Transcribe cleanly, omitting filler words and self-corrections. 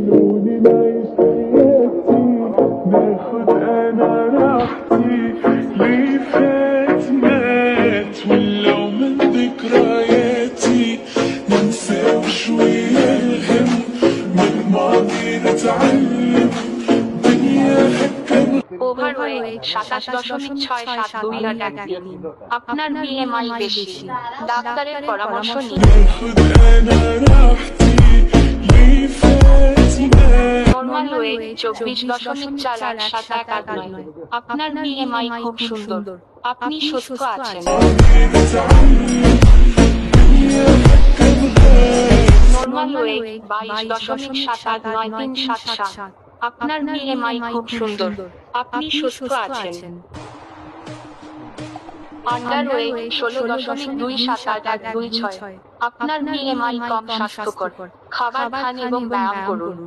خلوني نعيش حياتي، ناخد انا راحتي، ليه فات مات ولو من ذكرياتي، ننسى وشوية الهم، من الماضي نتعلم، دنيا هكا overweight 27.672 দিন। আপনার BMI বেশি, ডাক্তারের পরামর্শ নিন। ناخد انا راحتي، ليه فات مات নরমাল ওয়েট 24.48719। আপনার বিএমআই খুব সুন্দর, আপনি সুস্থ আছেন। Normal weight 22.789377। আপনার বিএমআই খুব সুন্দর, আপনি সুস্থ আছেন। Underweight 16.27826। আপনার বিএমআই কম, স্বাস্থ্যকর খাবার খান এবং ব্যায়াম করুন।